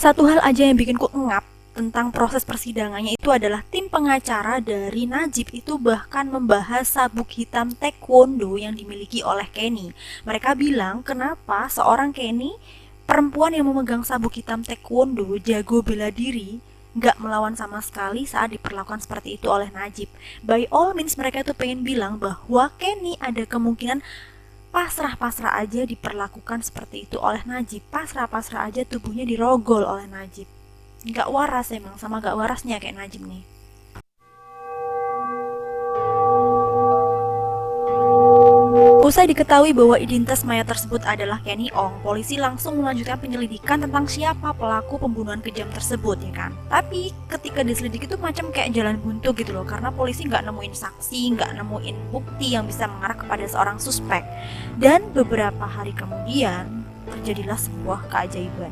Satu hal aja yang bikin ku ngap tentang proses persidangannya itu adalah tim pengacara dari Najib itu bahkan membahas sabuk hitam taekwondo yang dimiliki oleh Kenny. Mereka bilang kenapa seorang Kenny, perempuan yang memegang sabuk hitam taekwondo, jago bela diri, nggak melawan sama sekali saat diperlakukan seperti itu oleh Najib. By all means mereka tuh pengen bilang bahwa Kenny ada kemungkinan pasrah-pasrah aja diperlakukan seperti itu oleh Najib, pasrah-pasrah aja tubuhnya dirogol oleh Najib. Nggak waras emang, sama nggak warasnya kayak Najib nih. Usai diketahui bahwa identitas mayat tersebut adalah Kenny Ong, polisi langsung melanjutkan penyelidikan tentang siapa pelaku pembunuhan kejam tersebut, ya kan. Tapi ketika diselidiki itu macam kayak jalan buntu gitu loh, karena polisi nggak nemuin saksi, nggak nemuin bukti yang bisa mengarah kepada seorang suspek. Dan beberapa hari kemudian terjadilah sebuah keajaiban.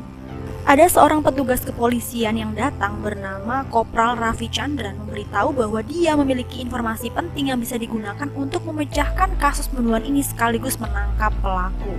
Ada seorang petugas kepolisian yang datang bernama Kopral Raffi Chandran memberitahu bahwa dia memiliki informasi penting yang bisa digunakan untuk memecahkan kasus pembunuhan ini sekaligus menangkap pelaku.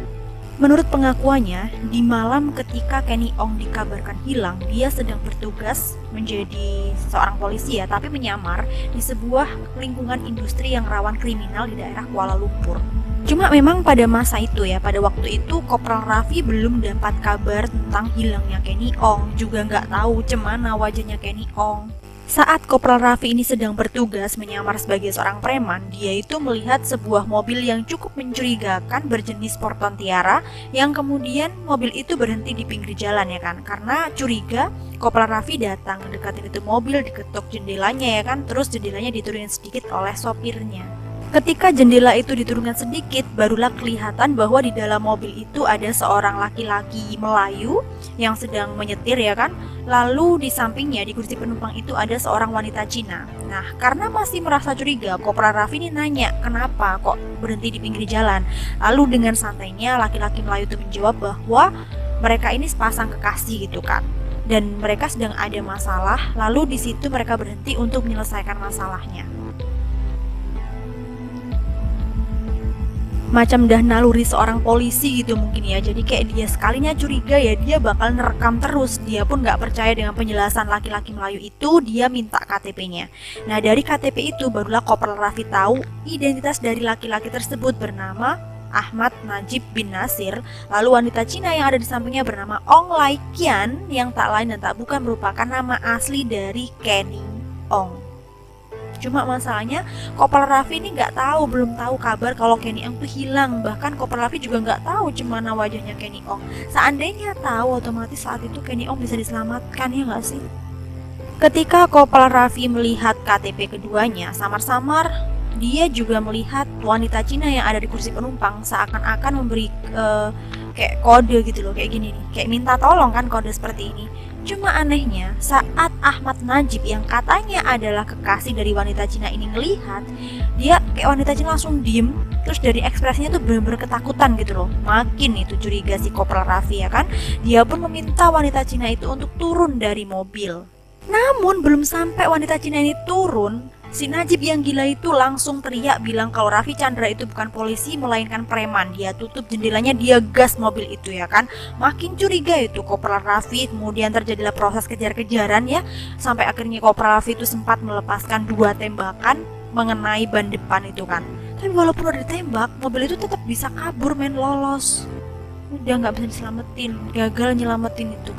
Menurut pengakuannya, di malam ketika Kenny Ong dikabarkan hilang, dia sedang bertugas menjadi seorang polisi tapi menyamar di sebuah lingkungan industri yang rawan kriminal di daerah Kuala Lumpur. Cuma memang pada masa itu pada waktu itu Kopral Raffi belum dapat kabar tentang hilangnya Kenny Ong, juga nggak tahu cemana wajahnya Kenny Ong. Saat Kopral Raffi ini sedang bertugas menyamar sebagai seorang preman, dia itu melihat sebuah mobil yang cukup mencurigakan berjenis Porton Tiara, yang kemudian mobil itu berhenti di pinggir jalan karena curiga. Kopral Raffi datang mendekatin itu mobil, diketuk jendelanya terus jendelanya diturunin sedikit oleh sopirnya. Ketika jendela itu diturunkan sedikit, barulah kelihatan bahwa di dalam mobil itu ada seorang laki-laki Melayu yang sedang menyetir Lalu di sampingnya di kursi penumpang itu ada seorang wanita Cina. Nah, karena masih merasa curiga, Kopral Raffi ini nanya kenapa kok berhenti di pinggir jalan. Lalu dengan santainya laki-laki Melayu itu menjawab bahwa mereka ini sepasang kekasih dan mereka sedang ada masalah. Lalu di situ mereka berhenti untuk menyelesaikan masalahnya. Macam dah naluri seorang polisi gitu mungkin jadi kayak dia sekalinya curiga dia bakal nerekam terus. Dia pun gak percaya dengan penjelasan laki-laki Melayu itu, dia minta KTP-nya. Nah dari KTP itu barulah Kopral Raffi tahu identitas dari laki-laki tersebut bernama Ahmad Najib bin Nasir. Lalu wanita Cina yang ada di sampingnya bernama Ong Lai Qian, yang tak lain dan tak bukan merupakan nama asli dari Kenny Ong. Cuma masalahnya Kopral Raffi ini belum tahu kabar kalau Kenny Ong tuh hilang. Bahkan Kopral Raffi juga nggak tahu cemana wajahnya Kenny Ong. Seandainya tahu, otomatis saat itu Kenny Ong bisa diselamatkan, ya nggak sih? Ketika Kopral Raffi melihat KTP keduanya, samar-samar dia juga melihat wanita Cina yang ada di kursi penumpang seakan-akan memberi kayak kode gitu loh, kayak gini nih, kayak minta tolong kode seperti ini. Cuma anehnya saat Ahmad Najib yang katanya adalah kekasih dari wanita Cina ini ngelihat, dia kayak wanita Cina langsung diem, terus dari ekspresinya tuh bener-bener ketakutan gitu loh. Makin itu curiga si Kopral Raffi Dia pun meminta wanita Cina itu untuk turun dari mobil. Namun belum sampai wanita Cina ini turun, si Najib yang gila itu langsung teriak bilang kalau Raffi Chandra itu bukan polisi melainkan preman. Dia tutup jendelanya, dia gas mobil itu Makin curiga itu Kopral Raffi. Kemudian terjadilah proses kejar-kejaran sampai akhirnya Kopral Raffi itu sempat melepaskan 2 tembakan mengenai ban depan itu Tapi walaupun udah ditembak, mobil itu tetap bisa kabur, lolos. Udah nggak bisa diselamatin, gagal nyelamatin itu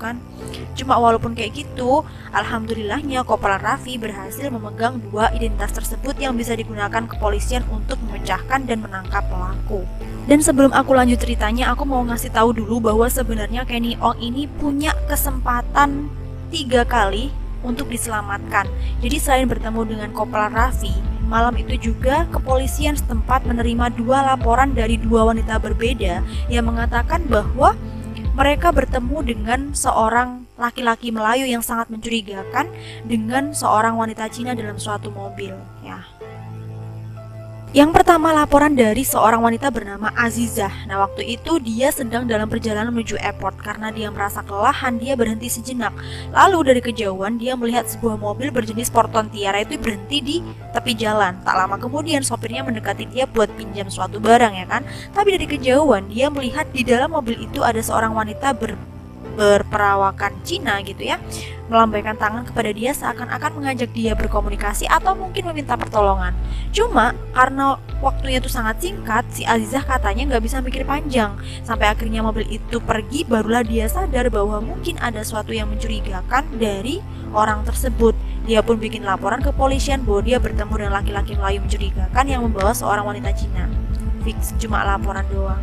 Cuma walaupun kayak gitu, alhamdulillahnya Kopral Raffi berhasil memegang 2 identitas tersebut yang bisa digunakan kepolisian untuk memecahkan dan menangkap pelaku. Dan sebelum aku lanjut ceritanya, aku mau ngasih tahu dulu bahwa sebenarnya Kenny Ong ini punya kesempatan 3 kali untuk diselamatkan. Jadi selain bertemu dengan Kopral Raffi, malam itu juga kepolisian setempat menerima 2 laporan dari 2 wanita berbeda yang mengatakan bahwa mereka bertemu dengan seorang laki-laki Melayu yang sangat mencurigakan dengan seorang wanita Cina dalam suatu mobil Yang pertama laporan dari seorang wanita bernama Azizah. Nah waktu itu dia sedang dalam perjalanan menuju airport. Karena dia merasa kelelahan, dia berhenti sejenak. Lalu dari kejauhan dia melihat sebuah mobil berjenis Porton Tiara itu berhenti di tepi jalan. Tak lama kemudian sopirnya mendekati dia buat pinjam suatu barang Tapi dari kejauhan dia melihat di dalam mobil itu ada seorang wanita berperawakan Cina gitu ya, melambaikan tangan kepada dia seakan-akan mengajak dia berkomunikasi atau mungkin meminta pertolongan. Cuma karena waktunya itu sangat singkat, si Azizah katanya nggak bisa mikir panjang. Sampai akhirnya mobil itu pergi, barulah dia sadar bahwa mungkin ada sesuatu yang mencurigakan dari orang tersebut. Dia pun bikin laporan ke polisian bahwa dia bertemu dengan laki-laki Melayu mencurigakan yang membawa seorang wanita Cina. Fix cuma laporan doang.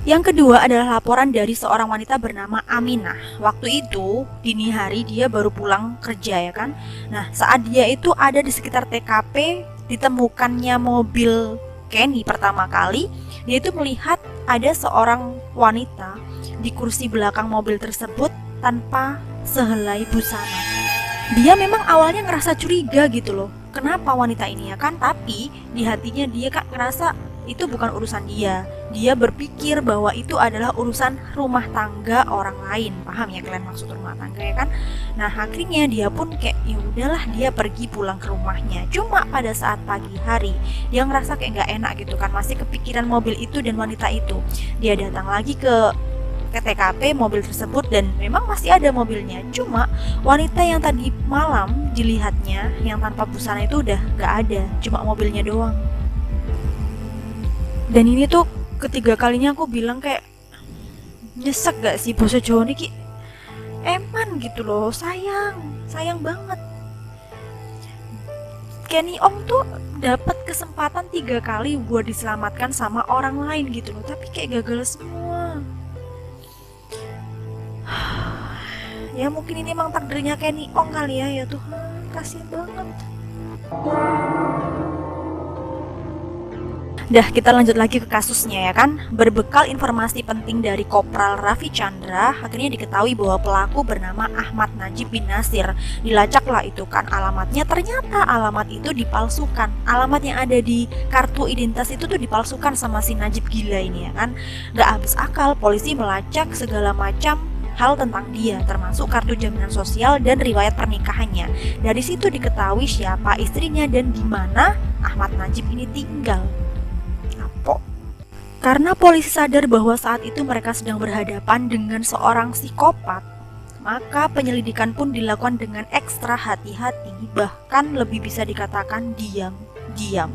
Yang kedua adalah laporan dari seorang wanita bernama Aminah. Waktu itu dini hari dia baru pulang kerja ya kan. Nah, saat dia itu ada di sekitar TKP ditemukannya mobil Kenny pertama kali, dia itu melihat ada seorang wanita di kursi belakang mobil tersebut tanpa sehelai busana. Dia memang awalnya ngerasa curiga gitu loh, kenapa wanita ini ya kan, tapi di hatinya dia kan ngerasa itu bukan urusan dia. Dia berpikir bahwa itu adalah urusan rumah tangga orang lain. Paham ya kalian maksud rumah tangga ya kan? Nah, akhirnya dia pun kayak ya udahlah, dia pergi pulang ke rumahnya. Cuma pada saat pagi hari dia ngerasa kayak nggak enak gitu kan, masih kepikiran mobil itu dan wanita itu. Dia datang lagi ke TKP mobil tersebut dan memang masih ada mobilnya. Cuma wanita yang tadi malam dilihatnya yang tanpa busana itu udah nggak ada, cuma mobilnya doang. Dan ini tuh ketiga kalinya aku bilang kayak nyesek gak sih basa Jawa niki, eman gitu loh, sayang banget. Kenny Ong tuh dapat kesempatan 3 kali buat diselamatkan sama orang lain gitu loh, tapi kayak gagal semua. Ya mungkin ini emang takdirnya Kenny Ong kali ya Tuhan, kasihan banget. Dah, kita lanjut lagi ke kasusnya ya kan. Berbekal informasi penting dari Kopral Raffi Chandra, akhirnya diketahui bahwa pelaku bernama Ahmad Najib bin Nasir. Dilacaklah itu kan alamatnya, ternyata alamat itu dipalsukan. Alamat yang ada di kartu identitas itu tuh dipalsukan sama si Najib gila ini ya kan. Gak habis akal, polisi melacak segala macam hal tentang dia, termasuk kartu jaminan sosial dan riwayat pernikahannya. Dari situ diketahui siapa istrinya dan di mana Ahmad Najib ini tinggal. Karena polisi sadar bahwa saat itu mereka sedang berhadapan dengan seorang psikopat, maka penyelidikan pun dilakukan dengan ekstra hati-hati, bahkan lebih bisa dikatakan diam-diam.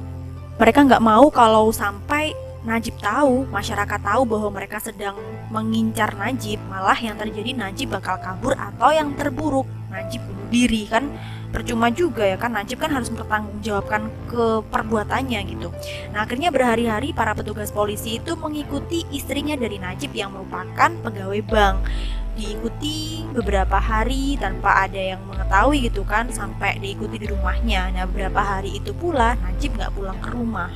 Mereka nggak mau kalau sampai Najib tahu, masyarakat tahu bahwa mereka sedang mengincar Najib, malah yang terjadi Najib bakal kabur atau yang terburuk Najib bunuh diri kan. Percuma juga ya kan, Najib kan harus mempertanggungjawabkan ke perbuatannya gitu. Nah, akhirnya berhari-hari para petugas polisi itu mengikuti istrinya dari Najib yang merupakan pegawai bank. Diikuti beberapa hari tanpa ada yang mengetahui gitu kan, sampai diikuti di rumahnya. Nah, beberapa hari itu pula Najib nggak pulang ke rumah.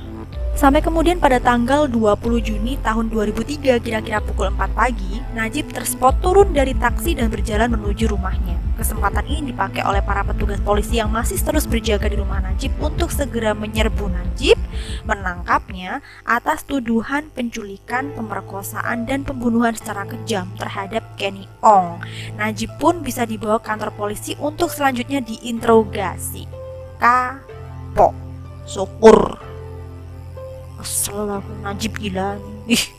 Sampai kemudian pada tanggal 20 Juni tahun 2003 kira-kira pukul 4 pagi, Najib terspot turun dari taksi dan berjalan menuju rumahnya. Kesempatan ini dipakai oleh para petugas polisi yang masih terus berjaga di rumah Najib untuk segera menyerbu Najib, menangkapnya atas tuduhan penculikan, pemerkosaan, dan pembunuhan secara kejam terhadap Kenny Ong. Najib pun bisa dibawa ke kantor polisi untuk selanjutnya diinterogasi. Kapok, syukur. Kesel aku, Najib gila nih.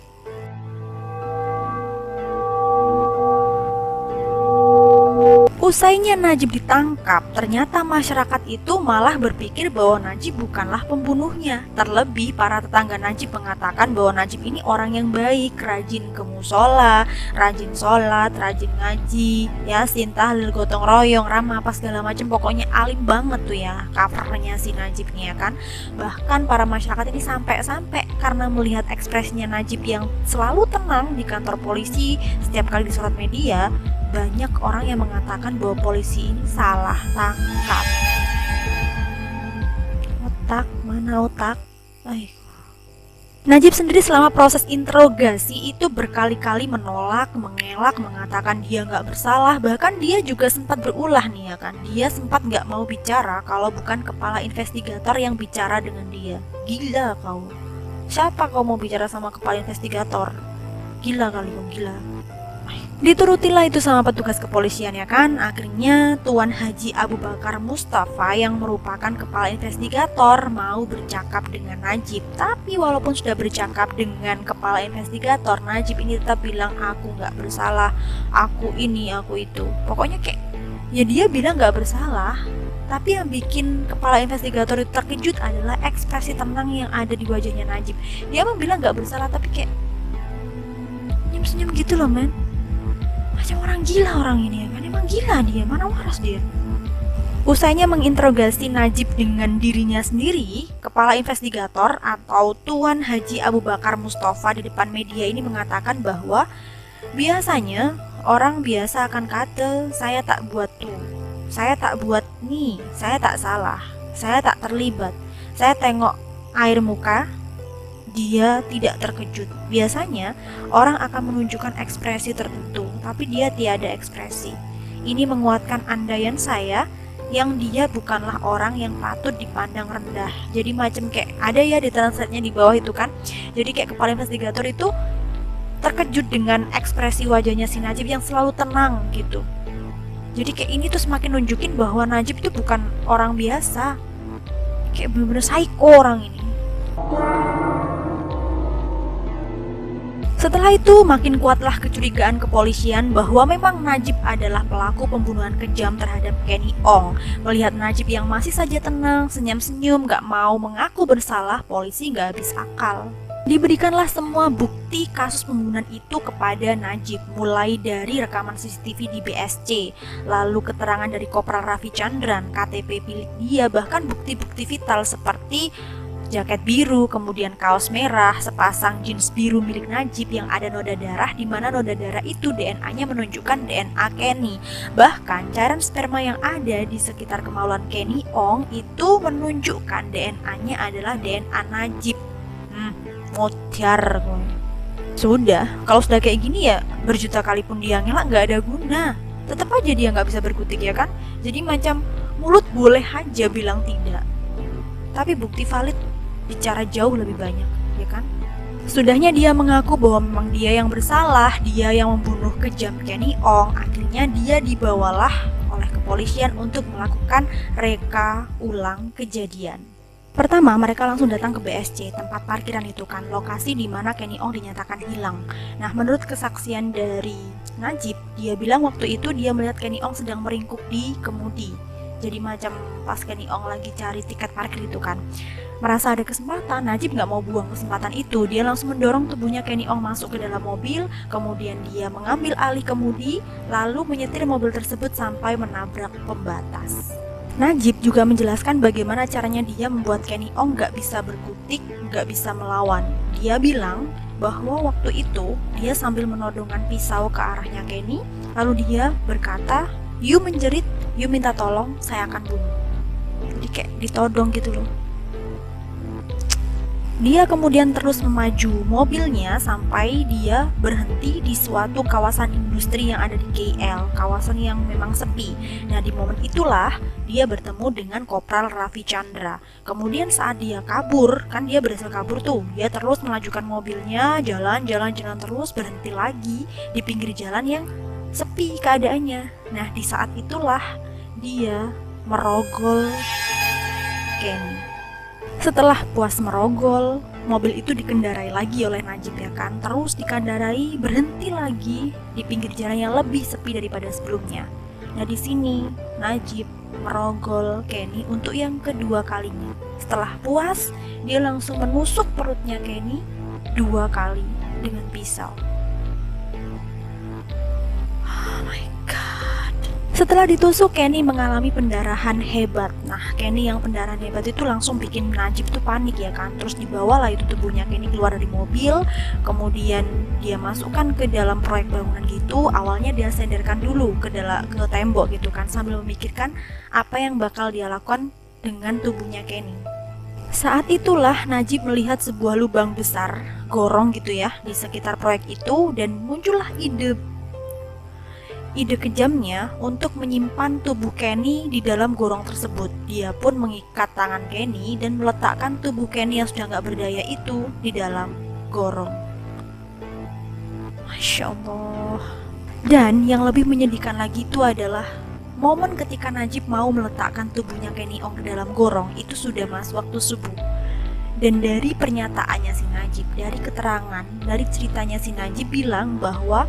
Usainya Najib ditangkap, ternyata masyarakat itu malah berpikir bahwa Najib bukanlah pembunuhnya. Terlebih para tetangga Najib mengatakan bahwa Najib ini orang yang baik, rajin ke musola, rajin sholat, rajin ngaji, yasin, tahlil, gotong royong, ramah apa segala macam, pokoknya alim banget tuh ya covernya si Najib nih ya kan. Bahkan para masyarakat ini sampai karena melihat ekspresinya Najib yang selalu tenang di kantor polisi setiap kali disorot media, banyak orang yang mengatakan bahwa polisi ini salah tangkap. Otak, mana otak? Najib sendiri selama proses interogasi itu berkali-kali menolak, mengelak, mengatakan dia nggak bersalah. Bahkan dia juga sempat berulah nih ya kan. Dia sempat nggak mau bicara kalau bukan kepala investigator yang bicara dengan dia. Gila kau. Siapa kau mau bicara sama kepala investigator? Gila kali kau, gila. Diturutilah itu sama petugas kepolisian ya kan. Akhirnya Tuan Haji Abu Bakar Mustafa yang merupakan kepala investigator mau bercakap dengan Najib. Tapi walaupun sudah bercakap dengan kepala investigator, Najib ini tetap bilang aku nggak bersalah, aku ini, aku itu. Pokoknya kayak ya dia bilang nggak bersalah. Tapi yang bikin kepala investigator itu terkejut adalah ekspresi tenang yang ada di wajahnya Najib. Dia emang bilang nggak bersalah tapi kayak senyum-senyum gitu loh men. Macam orang gila orang ini ya kan, emang gila dia, mana waras dia. Usainya menginterogasi Najib dengan dirinya sendiri, kepala investigator atau Tuan Haji Abu Bakar Mustafa di depan media ini mengatakan bahwa biasanya orang biasa akan kata saya tak buat tuh, saya tak buat nih, saya tak salah, saya tak terlibat, saya tengok air muka, dia tidak terkejut. Biasanya orang akan menunjukkan ekspresi tertentu, tapi dia tiada ekspresi. Ini menguatkan andaian saya yang dia bukanlah orang yang patut dipandang rendah. Jadi macam kayak ada ya di translate-nya di bawah itu kan. Jadi kayak kepala investigator itu terkejut dengan ekspresi wajahnya si Najib yang selalu tenang gitu. Jadi kayak ini tuh semakin nunjukin bahwa Najib itu bukan orang biasa. Kayak bener-bener psycho orang ini. Setelah itu makin kuatlah kecurigaan kepolisian bahwa memang Najib adalah pelaku pembunuhan kejam terhadap Kenny Ong. Melihat Najib yang masih saja tenang, senyum-senyum, gak mau mengaku bersalah, polisi gak habis akal. Diberikanlah semua bukti kasus pembunuhan itu kepada Najib, mulai dari rekaman CCTV di BSC, lalu keterangan dari Kopral Raffi Chandran, KTP milik dia, bahkan bukti-bukti vital seperti jaket biru, kemudian kaos merah, sepasang jeans biru milik Najib yang ada noda darah, di mana noda darah itu DNA-nya menunjukkan DNA Kenny. Bahkan cairan sperma yang ada di sekitar kemaluan Kenny Ong itu menunjukkan DNA-nya adalah DNA Najib. Motiar. Sudah, kalau sudah kayak gini ya berjuta kali pun dia ngelak nggak ada guna. Tetap aja dia nggak bisa berkutik ya kan. Jadi macam mulut boleh aja bilang tidak, tapi bukti valid bicara jauh lebih banyak, ya kan? Sudahnya dia mengaku bahwa memang dia yang bersalah, dia yang membunuh kejam Kenny Ong. Akhirnya dia dibawalah oleh kepolisian untuk melakukan reka ulang kejadian. Pertama, mereka langsung datang ke BSC, tempat parkiran itu kan, lokasi di mana Kenny Ong dinyatakan hilang. Nah, menurut kesaksian dari Najib, dia bilang waktu itu dia melihat Kenny Ong sedang meringkuk di kemudi. Jadi macam pas Kenny Ong lagi cari tiket parkir itu kan. Merasa ada kesempatan, Najib nggak mau buang kesempatan itu. Dia langsung mendorong tubuhnya Kenny Ong masuk ke dalam mobil, kemudian dia mengambil alih kemudi, lalu menyetir mobil tersebut sampai menabrak pembatas. Najib juga menjelaskan bagaimana caranya dia membuat Kenny Ong nggak bisa berkutik, nggak bisa melawan. Dia bilang bahwa waktu itu dia sambil menodongkan pisau ke arahnya Kenny, lalu dia berkata, "You menjerit, you minta tolong, saya akan bunuh." Jadi kayak ditodong gitu loh. Dia kemudian terus memaju mobilnya sampai dia berhenti di suatu kawasan industri yang ada di KL, kawasan yang memang sepi. Nah, di momen itulah dia bertemu dengan Kopral Raffi Chandra. Kemudian saat dia kabur, kan dia berhasil kabur tuh, dia terus melajukan mobilnya, jalan terus, berhenti lagi di pinggir jalan yang sepi keadaannya. Nah, di saat itulah dia merogol Kenny. Setelah puas merogol, mobil itu dikendarai lagi oleh Najib ya kan. Terus dikendarai, berhenti lagi di pinggir jalan yang lebih sepi daripada sebelumnya. Nah, di sini Najib merogol Kenny untuk yang kedua kalinya. Setelah puas, dia langsung menusuk perutnya Kenny 2 kali dengan pisau. Oh my god. Setelah ditusuk, Kenny mengalami pendarahan hebat. Nah, Kenny yang pendarahan hebat itu langsung bikin Najib tuh panik ya kan. Terus dibawalah itu tubuhnya Kenny keluar dari mobil, kemudian dia masukkan ke dalam proyek bangunan gitu. Awalnya dia senderkan dulu ke tembok gitu kan, sambil memikirkan apa yang bakal dia lakukan dengan tubuhnya Kenny. Saat itulah Najib melihat sebuah lubang besar, gorong gitu ya, di sekitar proyek itu, dan muncullah ide kejamnya untuk menyimpan tubuh Kenny di dalam gorong tersebut. Dia pun mengikat tangan Kenny dan meletakkan tubuh Kenny yang sudah gak berdaya itu di dalam gorong. Masya Allah. Dan yang lebih menyedihkan lagi itu adalah momen ketika Najib mau meletakkan tubuhnya Kenny Ong ke dalam gorong itu sudah masuk waktu subuh. Dan dari pernyataannya si Najib, dari keterangan, dari ceritanya si Najib bilang bahwa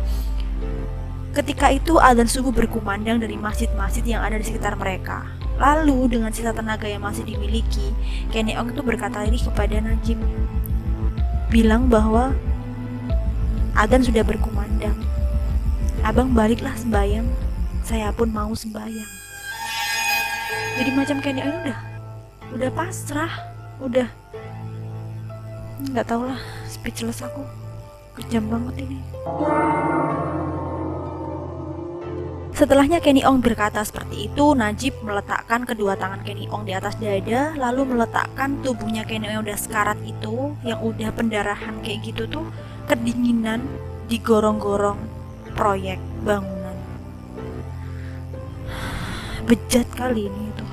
ketika itu adzan subuh berkumandang dari masjid-masjid yang ada di sekitar mereka. Lalu dengan sisa tenaga yang masih dimiliki, Kenny Ong itu berkata ini kepada Najib, bilang bahwa adzan sudah berkumandang, abang baliklah sembahyang, saya pun mau sembahyang. Jadi macam Kenny Ong udah pasrah, udah nggak tau lah, speechless aku, kejam banget ini. Setelahnya Kenny Ong berkata seperti itu, Najib meletakkan kedua tangan Kenny Ong di atas dada, lalu meletakkan tubuhnya Kenny Ong yang udah sekarat itu, yang udah pendarahan kayak gitu tuh, kedinginan di gorong-gorong proyek bangunan. Bejat kali ini Tuhan.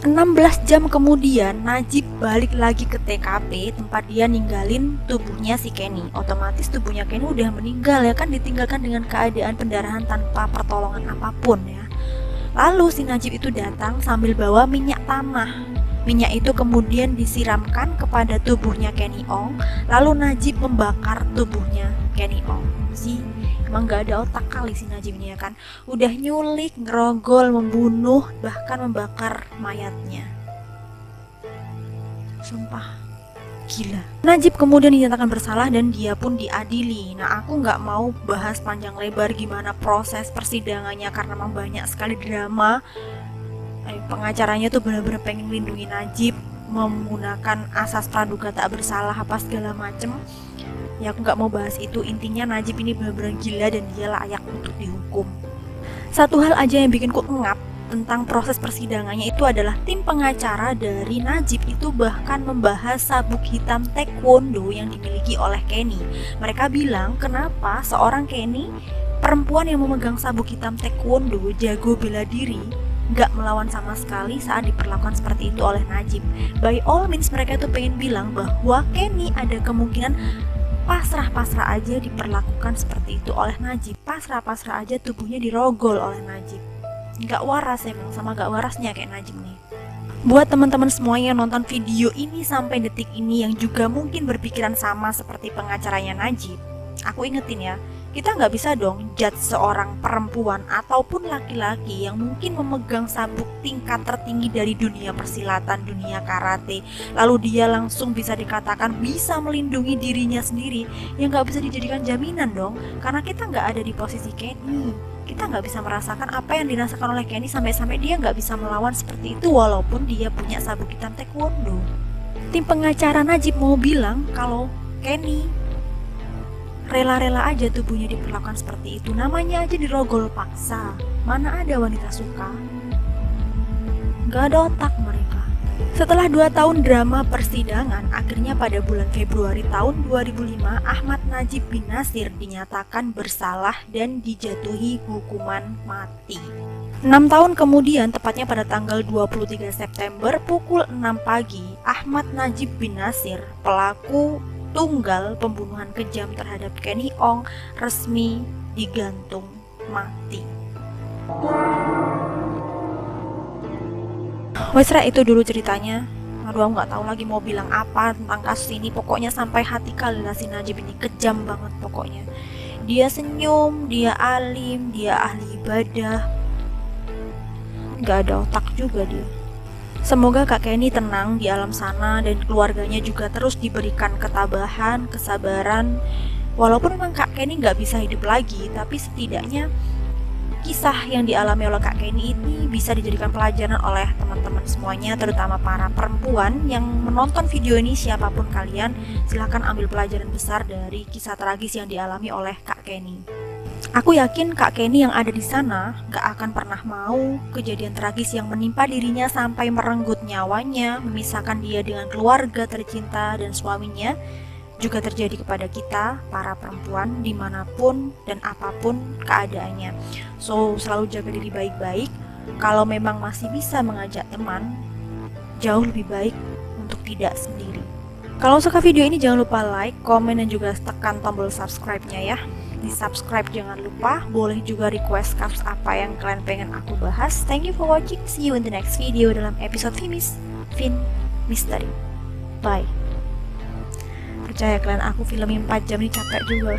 16 jam kemudian Najib balik lagi ke TKP tempat dia ninggalin tubuhnya si Kenny. Otomatis tubuhnya Kenny udah meninggal ya kan, ditinggalkan dengan keadaan pendarahan tanpa pertolongan apapun ya. Lalu si Najib itu datang sambil bawa minyak tanah. Minyak itu kemudian disiramkan kepada tubuhnya Kenny Ong, lalu Najib membakar tubuhnya Kenny Ong. Emang gak ada otak kali si Najib ini ya kan. Udah nyulik, ngerogol, membunuh, bahkan membakar mayatnya. Sumpah gila. Najib kemudian dinyatakan bersalah dan dia pun diadili. Nah aku gak mau bahas panjang lebar gimana proses persidangannya karena memang banyak sekali drama. Pengacaranya tuh benar-benar pengen lindungi Najib, menggunakan asas praduga tak bersalah apa segala macem. Ya aku gak mau bahas itu, intinya Najib ini benar-benar gila dan dia layak untuk dihukum. Satu hal aja yang bikin ku ngap tentang proses persidangannya itu adalah tim pengacara dari Najib itu bahkan membahas sabuk hitam taekwondo yang dimiliki oleh Kenny. Mereka bilang kenapa seorang Kenny, perempuan yang memegang sabuk hitam taekwondo, jago bela diri, gak melawan sama sekali saat diperlakukan seperti itu oleh Najib. By all means mereka tuh pengen bilang bahwa Kenny ada kemungkinan pasrah-pasrah aja diperlakukan seperti itu oleh Najib, pasrah-pasrah aja tubuhnya dirogol oleh Najib. Gak waras emang, sama gak warasnya kayak Najib nih. Buat teman-teman semua yang nonton video ini sampai detik ini yang juga mungkin berpikiran sama seperti pengacaranya Najib, aku ingetin ya, kita nggak bisa dong judge seorang perempuan ataupun laki-laki yang mungkin memegang sabuk tingkat tertinggi dari dunia persilatan, dunia karate, lalu dia langsung bisa dikatakan bisa melindungi dirinya sendiri, yang nggak bisa dijadikan jaminan dong, karena kita nggak ada di posisi Kenny. Kita nggak bisa merasakan apa yang dirasakan oleh Kenny sampai-sampai dia nggak bisa melawan seperti itu walaupun dia punya sabuk hitam taekwondo. Tim pengacara Najib mau bilang kalau Kenny rela-rela aja tubuhnya diperlakukan seperti itu, namanya aja dirogol paksa. Mana ada wanita suka? Gak ada otak mereka. Setelah 2 tahun drama persidangan, akhirnya pada bulan Februari tahun 2005, Ahmad Najib bin Nasir dinyatakan bersalah dan dijatuhi hukuman mati. 6 tahun kemudian, tepatnya pada tanggal 23 September pukul 6 pagi, Ahmad Najib bin Nasir, pelaku tunggal pembunuhan kejam terhadap Kenny Ong, resmi digantung mati. Wesra itu dulu ceritanya. Aduh, aku gak tahu lagi mau bilang apa tentang kasus ini. Pokoknya sampai hati kali lah si Najib ini, kejam banget pokoknya. Dia senyum, dia alim, dia ahli ibadah, gak ada otak juga dia. Semoga Kak Kenny tenang di alam sana dan keluarganya juga terus diberikan ketabahan, kesabaran. Walaupun memang Kak Kenny gak bisa hidup lagi, tapi setidaknya kisah yang dialami oleh Kak Kenny ini bisa dijadikan pelajaran oleh teman-teman semuanya, terutama para perempuan yang menonton video ini. Siapapun kalian, silahkan ambil pelajaran besar dari kisah tragis yang dialami oleh Kak Kenny. Aku yakin Kak Kenny yang ada di sana gak akan pernah mau kejadian tragis yang menimpa dirinya sampai merenggut nyawanya, memisahkan dia dengan keluarga tercinta dan suaminya, juga terjadi kepada kita, para perempuan, dimanapun dan apapun keadaannya. So, selalu jaga diri baik-baik. Kalau memang masih bisa mengajak teman, jauh lebih baik untuk tidak sendiri. Kalau suka video ini jangan lupa like, komen, dan juga tekan tombol subscribe-nya ya. di subscribe jangan lupa. Boleh juga request kasus apa yang kalian pengen aku bahas. Thank you for watching. See you in the next video dalam episode Fin Mystery. Bye. Percaya kalian, aku filmin 4 jam ini capek juga.